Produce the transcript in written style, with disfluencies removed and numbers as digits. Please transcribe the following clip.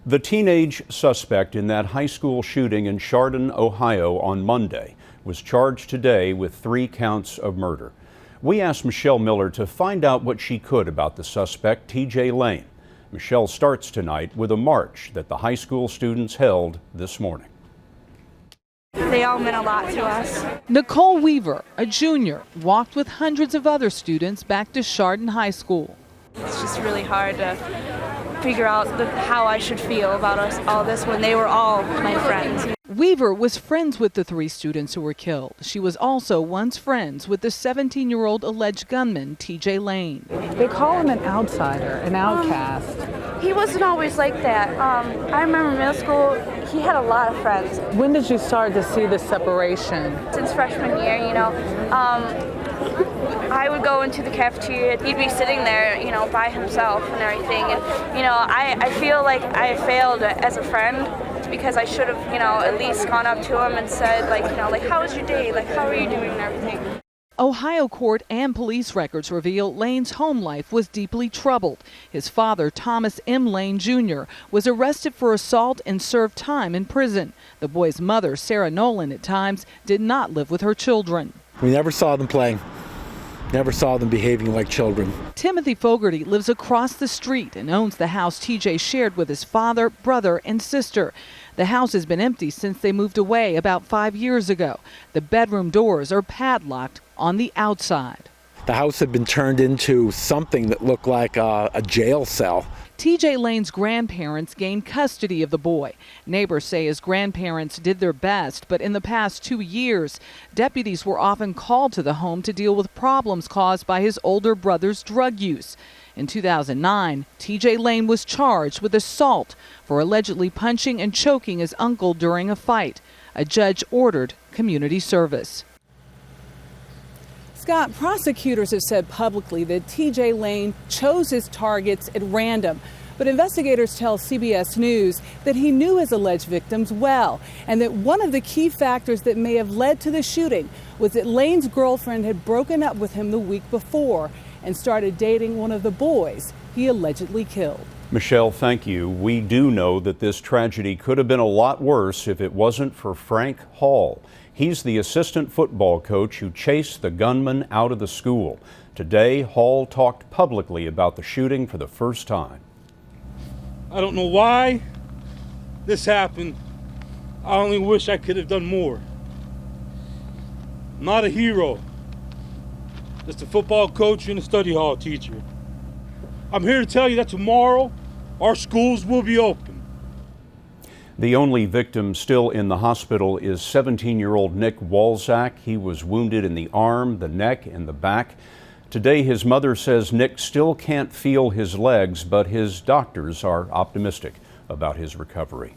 The teenage suspect in that high school shooting in Chardon, Ohio on Monday was charged today with 3 counts of murder. We asked Michelle Miller to find out what she could about the suspect, TJ Lane. Michelle starts tonight with a march that the high school students held this morning. They all meant a lot to us. Nicole Weaver, a junior, walked with hundreds of other students back to Chardon High School. It's just really hard to figure out how I should feel about all this when they were all my friends. Weaver was friends with the 3 students who were killed. She was also once friends with the 17-year-old alleged gunman, TJ Lane. They call him an outsider, an outcast. He wasn't always like that. I remember middle school, he had a lot of friends. When did you start to see the separation? Since freshman year, I would go into the cafeteria. He'd be sitting there, by himself and everything. And, I feel like I failed as a friend because I should have, at least gone up to him and said, how was your day? How are you doing and everything? Ohio court and police records reveal Lane's home life was deeply troubled. His father, Thomas M. Lane Jr., was arrested for assault and served time in prison. The boy's mother, Sarah Nolan, at times did not live with her children. We never saw them playing. Never saw them behaving like children. Timothy Fogarty lives across the street and owns the house TJ shared with his father, brother, and sister. The house has been empty since they moved away about 5 years ago. The bedroom doors are padlocked on the outside. The house had been turned into something that looked like a jail cell. TJ Lane's grandparents gained custody of the boy. Neighbors say his grandparents did their best, but in the past 2 years, deputies were often called to the home to deal with problems caused by his older brother's drug use. In 2009, TJ Lane was charged with assault for allegedly punching and choking his uncle during a fight. A judge ordered community service. Scott, prosecutors have said publicly that TJ Lane chose his targets at random. But investigators tell CBS News that he knew his alleged victims well, and that one of the key factors that may have led to the shooting was that Lane's girlfriend had broken up with him the week before and started dating one of the boys he allegedly killed. Michelle, thank you. We do know that this tragedy could have been a lot worse if it wasn't for Frank Hall. He's the assistant football coach who chased the gunman out of the school. Today, Hall talked publicly about the shooting for the first time. I don't know why this happened. I only wish I could have done more. I'm not a hero. Just a football coach and a study hall teacher. I'm here to tell you that tomorrow our schools will be open. The only victim still in the hospital is 17-year-old Nick Walzak. He was wounded in the arm, the neck, and the back. Today, his mother says Nick still can't feel his legs, but his doctors are optimistic about his recovery.